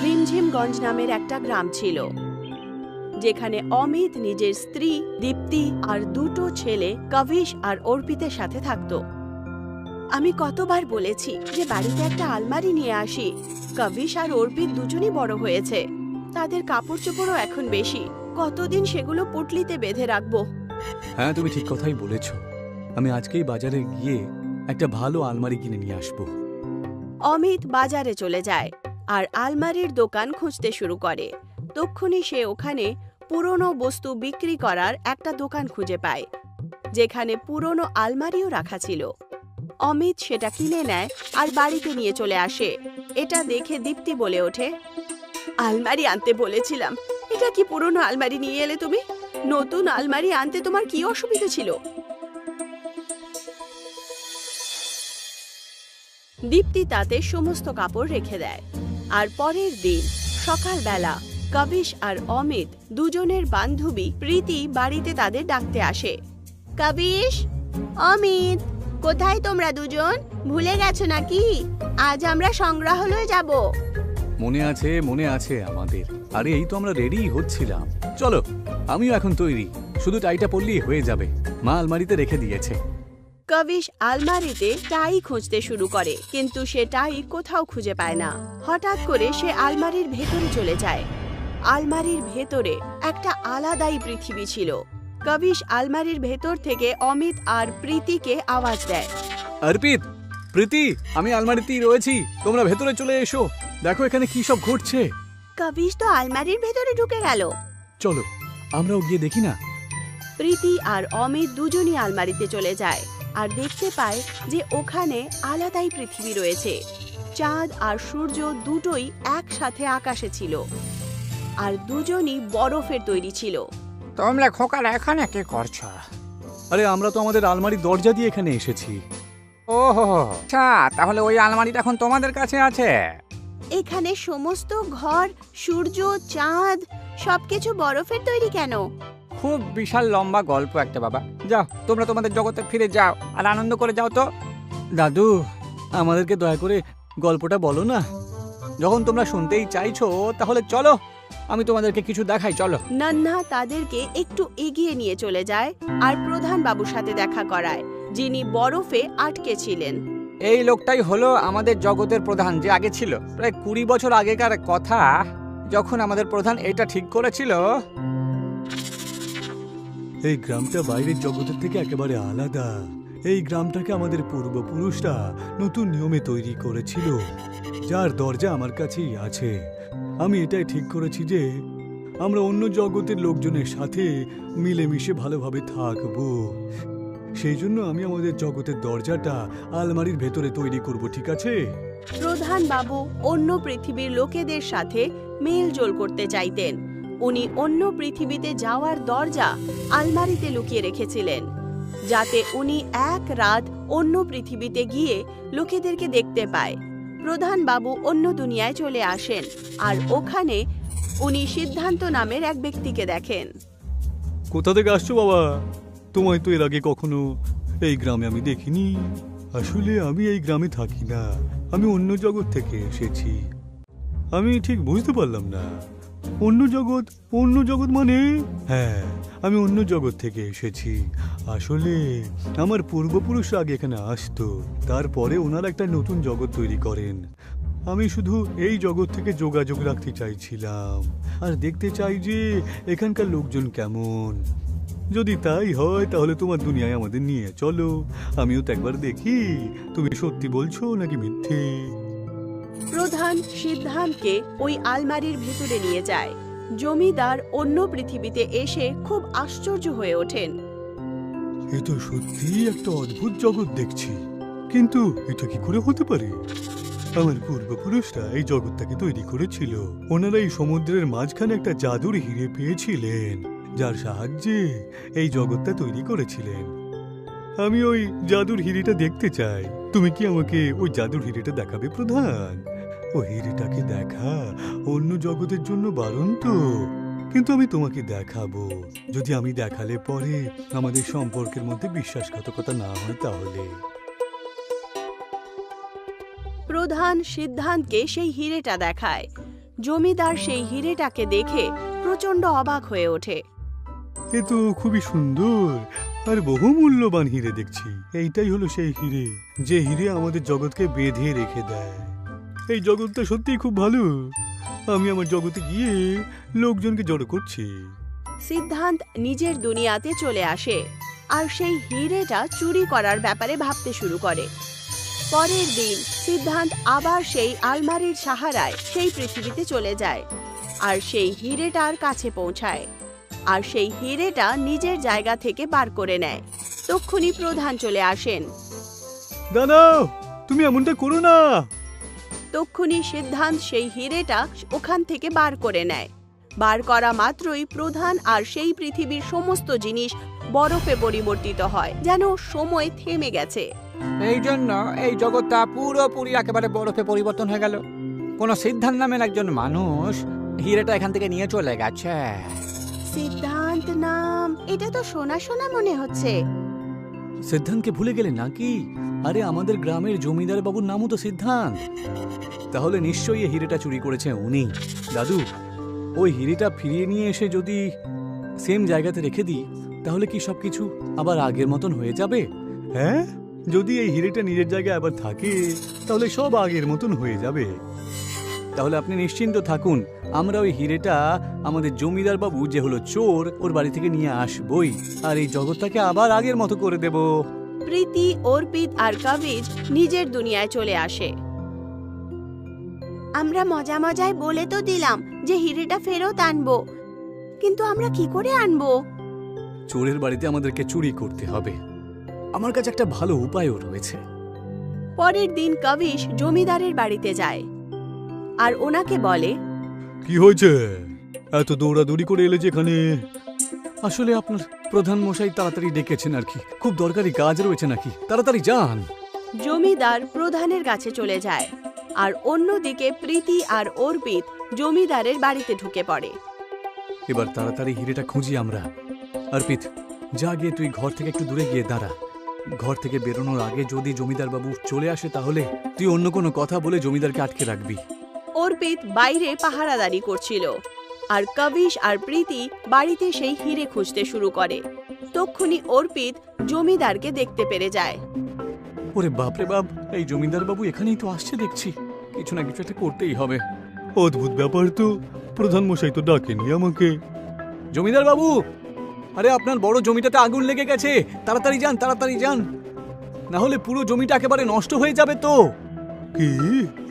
রিমঝিমগঞ্জ নামের একটা গ্রাম ছিল, যেখানে অমিত নিজের স্ত্রী দীপ্তি আর দুটো ছেলে কবিশ আর অর্পিতের সাথে থাকত। আমি কতবার বলেছি যে বাড়িতে একটা আলমারি নিয়ে আসি। কবিশ আর অর্পিত দুজনই বড় হয়েছে, তাদের কাপড় চোপড়ও এখন বেশি। কতদিন সেগুলো পুটলিতে বেঁধে রাখবো? হ্যাঁ, তুমি ঠিক কথাই বলেছ। আমি আজকেই বাজারে গিয়ে একটা ভালো আলমারি কিনে নিয়ে আসবো। অমিত বাজারে চলে যায় আর আলমারির দোকান খুঁজতে শুরু করে। তক্ষুনি সে ওখানে পুরনো বস্তু বিক্রি করার একটা দোকান খুঁজে পায়, যেখানে পুরনো আলমারিও রাখা ছিল। অমিত সেটা কিনে নেয় আর বাড়িতে নিয়ে চলে আসে। এটা দেখে দীপ্তি বলে ওঠে, আলমারি আনতে বলেছিলাম, এটা কি পুরনো আলমারি নিয়ে এলে তুমি? নতুন আলমারি আনতে তোমার কি অসুবিধা ছিল? দীপ্তি তাতে সমস্ত কাপড় রেখে দেয়। আর পরের দিন সকালবেলা কবিশ আর অমিত দুজনের বান্ধবী প্রীতি বাড়িতে তাদের ডাকতে আসে। কবিশ, অমিত, কোথায় তোমরা দুজন? ভুলে গেছো নাকি? আজ আমরা সংগ্রহালয়ে যাব। মনে আছে, মনে আছে আমাদের। আরে এই তো আমরা রেডি হচ্ছিলাম। চলো, আমিও এখন তৈরি, শুধু টাইটা পরলেই হয়ে যাবে। মা আলমারিতে রেখে দিয়েছে। কবিশ আলমারিতে টাই খুঁজতে শুরু করে, কিন্তু সে টাই কোথাও খুঁজে পায় না। হঠাৎ করে সে আলমারির ভেতরে চলে যায়। আলমারির ভেতরে একটা আলাদাই পৃথিবী ছিল। কবিশ আলমারির ভেতর থেকে অমিত আর প্রীতিকে আওয়াজ দেয়, অর্পিত, প্রীতি, আমি আলমারিতেই রয়েছি, তোমরা ভেতরে চলে এসো। দেখো এখানে কি সব ঘটছে। কবিশ তো আলমারির ভেতরে ঢুকে গেল। চলো আমরাও গিয়ে দেখি না। প্রীতি আর অমিত দুজনই আলমারিতে চলে যায় আর দেখতে পায় যে ওখানে আলাদাই পৃথিবী রয়েছে। চাঁদ আর সূর্য দুটোই একসাথে আকাশে ছিল, আর দুজনই বরফের তৈরি ছিল। তোমরা খোকারা এখানে কি করছো? আরে আমরা তো আমাদের আলমারির দরজা দিয়ে এখানে এসেছি। ওহো, আচ্ছা, তাহলে ওই আলমারিটা এখন তোমাদের কাছে আছে। এখানে সমস্ত ঘর, সূর্য, চাঁদ সবকিছু বরফের তৈরি কেন? খুব বিশাল লম্বা গল্প একটা বাবা। যাও, তোমরা তোমাদের জগতে ফিরে যাও আর আনন্দ করে যাও তো। দাদু, আমাদেরকে দয়া করে গল্পটা বলো না। যখন তোমরা শুনতেই চাইছো তাহলে চলো, আমি তোমাদেরকে কিছু দেখাই, চলো। নান্না তাদেরকে একটু এগিয়ে নিয়ে চলে যায় আর প্রধান বাবুর সাথে দেখা করায়, যিনি বরফে আটকে ছিলেন। এই লোকটাই হলো আমাদের জগতের প্রধান, যে আগে ছিল। প্রায় 20 বছর আগেকার কথা, যখন আমাদের প্রধান এটা ঠিক করেছিল। এই গ্রামটা বাইরের জগতের থেকে একেবারে আলাদা। এই গ্রামটাকে আমাদের পূর্বপুরুষরা নতুন নিয়মে তৈরি করেছিল, যার দরজা আমার কাছেই আছে। আমি এটাই ঠিক করেছি যে আমরা অন্য জগতের লোকজনের সাথে মিলেমিশে ভালোভাবে থাকবো। সেই জন্য আমি আমাদের জগতের দরজাটা আলমারির ভেতরে তৈরি করব, ঠিক আছে? প্রধান বাবু অন্য পৃথিবীর লোকেদের সাথে মেলজোল করতে চাইতেন। উনি অন্য পৃথিবীতে যাওয়ার দরজা আলমারিতে লুকিয়ে রেখেছিলেন, যাতে উনি এক রাত অন্য পৃথিবীতে গিয়ে লোকেদেরকে দেখতে পায়। প্রধান বাবু অন্য দুনিয়ায় চলে আসেন আর ওখানে উনি সিদ্ধান্ত নামের এক ব্যক্তিকে দেখেন। কোথা থেকে আসছো বাবা? তোমায় তো এর আগে কখনো এই গ্রামে আমি দেখিনি। আসলে আমি এই গ্রামে থাকি না, আমি অন্য জগৎ থেকে এসেছি। আমি ঠিক বুঝতে পারলাম না। অন্য জগৎ? অন্য জগৎ মানে? হ্যাঁ, আমি অন্য জগৎ থেকে এসেছি। আসলে আমার পূর্বপুরুষরা আগে এখানে আসতো, তারপরে ওনারা একটা নতুন জগৎ তৈরি করেন। আমি শুধু এই জগৎ থেকে যোগাযোগ রাখতে চাইছিলাম আর দেখতে চাই যে এখানকার লোকজন কেমন। যদি তাই হয় তাহলে তোমার দুনিয়ায় আমাদের নিয়ে চলো, আমিও তো একবার দেখি তুমি সত্যি বলছো নাকি মিথ্যে। প্রধান সিদ্ধান্তকে ওই আলমারির ভিতরে নিয়ে যায়। জমিদার অন্য পৃথিবীতে এসে খুব আশ্চর্য হয়ে ওঠেন। এ তো সত্যিই একটা অদ্ভুত জগৎ দেখছি, কিন্তু এটা কি করে হতে পারে? আমার পূর্বপুরুষরা এই জগৎটাকে তৈরি করেছিল। ওনারা এই সমুদ্রের মাঝখানে একটা জাদুর হিরে পেয়েছিলেন, যার সাহায্যে এই জগৎটা তৈরি করেছিলেন। আমি ওই জাদুর হিরেটা দেখতে চাই। তুমি কি আমাকে ওই জাদুর হিরেটা দেখাবে প্রধান? ও হিরেটাকে দেখা অন্য জগতের জন্য বারণ তো, কিন্তু আমি তোমাকে দেখাবো। যদি আমি দেখালে পরে আমাদের সম্পর্কের মধ্যে বিশ্বাসঘাতকতা না হয় তাহলে। প্রধান সিদ্ধান্তকে সেই হিরেটা দেখায়। জমিদার সেই হিরেটাকে দেখে প্রচন্ড অবাক হয়ে ওঠে। এ তো খুবই সুন্দর আর বহু মূল্যবান হিরে দেখছি। এইটাই হলো সেই হিরে, যে হিরে আমাদের জগৎকে বেঁধে রেখে দেয়। এই জগৎটা সত্যিই খুব ভালো। আমি আমার জগতে গিয়ে লোকজনকে জড়ো করছি। সিদ্ধান্ত নিজের দুনিয়াতে চলে আসে আর সেই হিরেটা চুরি করার ব্যাপারে ভাবতে শুরু করে। পরের দিন সিদ্ধান্ত আবার সেই আলমারির সাহারায় সেই পৃথিবীতে চলে যায় আর সেই হিরেটার কাছে পৌঁছায় আর সেই হিরেটা নিজের জায়গা থেকে বার করে নেয়। তক্ষুনি প্রধান চলে আসেন। দাঁড়াও, তুমি এমনটা করো না। তক্ষুনি সিদ্ধান্ত সেই হিরেটা ওখান থেকে বার করে নেয়। বার করা মাত্রই প্রধান আর সেই পৃথিবীর সমস্ত জিনিস বরফে পরিবর্তিত হয়, যেন সময় থেমে গেছে। এই জন্য এই জগৎটা পুরোপুরি একেবারে বরফে পরিবর্তন হয়ে গেল। কোন সিদ্ধান্ত নামের একজন মানুষ হিরেটা এখান থেকে নিয়ে চলে গেছে। সিদ্ধান্ত নাম, এটা তো শোনা শোনা মনে হচ্ছে। সিদ্ধান্তকে ভুলে গেলে নাকি? আরে আমাদের গ্রামের জমিদার বাবুর নামও তো সিদ্ধান্ত। তাহলে নিশ্চয়ই এই হিরেটা চুরি করেছে উনি। দাদু, ওই হিরেটা ফিরিয়ে নিয়ে এসে যদি সেম জায়গাতে রেখে দিই, তাহলে কি সবকিছু আবার আগের মতন হয়ে যাবে? হ্যাঁ, যদি এই হিরেটা নিজের জায়গায় আবার থাকে তাহলে সব আগের মতন হয়ে যাবে। তাহলে আপনি নিশ্চিন্ত থাকুন, আমরা ওই হিরেটা আমাদের জমিদার বাবু যে হলো চোর, ওর বাড়ি থেকে নিয়ে আসবই আর এই জগৎটাকে আবার আগের মতো করে দেব। প্রীতি, অর্পিত আর কবিজ নিজের দুনিয়ায় চলে আসে। আমরা মজা মজায় বলে তো দিলাম যে হিরেটা ফেরত আনবো, কিন্তু আমরা কি করে আনবো? চোরের বাড়িতে আমাদেরকে চুরি করতে হবে। আমার কাছে একটা ভালো উপায়ও রয়েছে। পরের দিন কবিশ জমিদারের বাড়িতে যায় আর ওনাকে বলে, কি হয়েছে? এত দৌড়াদৌড়ি করে এলে যেখানে? আসলে আপনার প্রধান মশাই তাড়াতাড়ি ডেকেছেন আর কি, খুব দরকারি কাজ রয়েছে নাকি? তাড়াতাড়ি যান। জমিদার প্রধানের কাছে চলে যায় আর অন্যদিকে প্রীতি আর অর্পিত জমিদারের বাড়িতে ঢুকে পড়ে। এবার তাড়াতাড়ি হিরেটা খুঁজি আমরা। অর্পিত, যা গিয়ে তুই ঘর থেকে একটু দূরে গিয়ে দাঁড়া। ঘর থেকে বেরোনোর আগে যদি জমিদার বাবু চলে আসে তাহলে তুই অন্য কোনো কথা বলে জমিদারকে আটকে রাখবি। অর্পিত বাইরে পাহারাদারি করছিল আর কবিশ আর প্রীতি বাড়িতে সেই হিরে খুঁজতে শুরু করে। তক্ষুনি অর্পিত জমিদারকে দেখতে পেরে যায়। ওরে বাপরে বাপ, এই জমিদার বাবু এখানেই তো আসছে দেখছি। কিছু না কিছু একটা করতেই হবে। অদ্ভুত ব্যাপার তো, প্রধান মশাই তো ডাকেনি আমাকে। জমিদার বাবু, আরে আপনার বড় জমিটাতে আগুন লেগে গেছে, তাড়াতাড়ি যান, তাড়াতাড়ি যান, না হলে পুরো জমিটা একেবারে নষ্ট হয়ে যাবে তো। কি?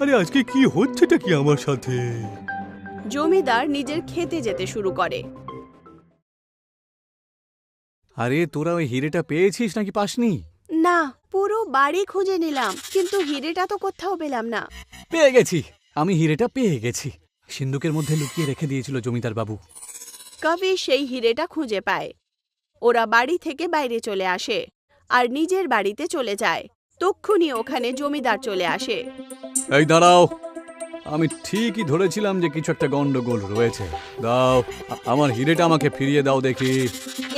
আরে আজকে কি হচ্ছেটা কি আমার সাথে? জমিদার নিজের খেতে যেতে শুরু করে। আরে তোরা ওই হিরেটা পেয়েছিস নাকি পাসনি? না, পুরো বাড়ি খুঁজে নিলাম, কিন্তু হিরেটা তো কোথাও পেলাম না। পেয়ে গেছি, আমি হিরেটা পেয়ে গেছি। সিন্ধুকের মধ্যে লুকিয়ে রেখে দিয়েছিল জমিদার বাবু। কবিশ সেই হিরেটা খুঁজে পায়। ওরা বাড়ি থেকে বাইরে চলে আসে আর নিজের বাড়িতে চলে যায়। তক্ষুনি ওখানে জমিদার চলে আসে। এই দাঁড়াও, আমি ঠিকই ধরেছিলাম যে কিছু একটা গন্ডগোল রয়েছে। দাও, আমার হিরেটা আমাকে ফিরিয়ে দাও দেখি।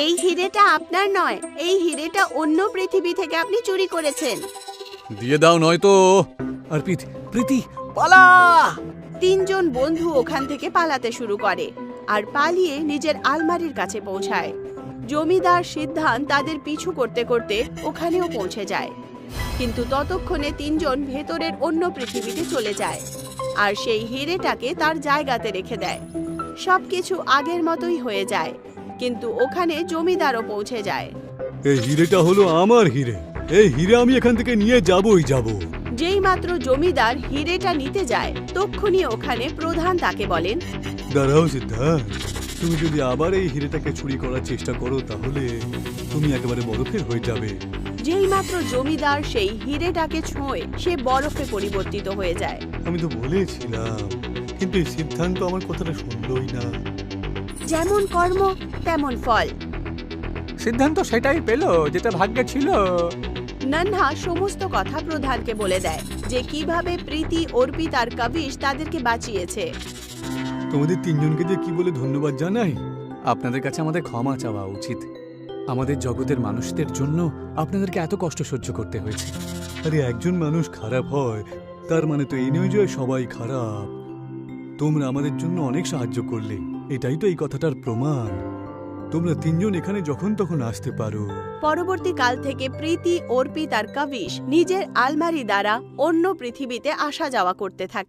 এই হিরেটা আপনার নয়, এই হিরেটা অন্য পৃথিবী থেকে আপনি চুরি করেছেন। দিয়ে দাও নয়তো। অর্পিত, প্রীতি, পালা! তিনজন বন্ধু ওখান থেকে পালাতে শুরু করে আর পালিয়ে নিজের আলমারির কাছে পৌঁছায়। জমিদার সিদ্ধান্ত তাদের পিছু করতে করতে ওখানেও পৌঁছে যায়, কিন্তু ততক্ষণে তিনজন ভেতরের অন্য পৃথিবীতে চলে যায় আর সেই হিরেটাকে তার জায়গাতে রেখে দেয়। সবকিছু আগের মতোই হয়ে যায়, কিন্তু ওখানে জমিদারও পৌঁছে যায়। এই হিরেটা হলো আমার হিরে, এই হিরে আমি এখান থেকে নিয়ে যাবই যাব। যেই মাত্র জমিদার হিরেটা নিতে যায়, তক্ষুনি ওখানে প্রধান তাকে বলেন, দাঁড়াও সিদ্ধার্থ, তুমি যদি আবার এই হিরেটাকে চুরি করার চেষ্টা করো তাহলে তুমি একেবারে বরফের হয়ে যাবে। যেই মাত্র জমিদার সেই হিরেটাকে ছোঁয়, সে বরফে পরিবর্তিত হয়ে যায়। আমি তো বলেছিলাম, কিন্তু এই সিদ্ধান্ত আমার কথাটা শুনলই না। যেমন কর্ম তেমন ফল। সিদ্ধান্ত সেটাই পেল যেটা ভাগ্যে ছিল। নন্হা সমস্ত কথা প্রধানকে বলে দেয় যে কিভাবে প্রীতি, অর্পিত আর কবিশ তাদেরকে বাঁচিয়েছে। তোমাদের তিনজনকে যে কি বলে ধন্যবাদ জানাই। আপনাদের কাছে আমাদের ক্ষমা চাওয়া উচিত। আমাদের জগতের মানুষদের জন্য আপনাদেরকে এত কষ্ট সহ্য করতে হয়েছে। আরে একজন মানুষ খারাপ হয় তার মানে তো এই নয় যে সবাই খারাপ। তোমরা আমাদের জন্য অনেক সাহায্য করলে, এটাই তো এই কথাটার প্রমাণ। তোমরা তিনজন এখানে যখন তখন আসতে পারো। পরবর্তীকাল থেকে প্রীতি, অর্পিত আর কবিশ নিজের আলমারি দ্বারা অন্য পৃথিবীতে আসা যাওয়া করতে থাকে।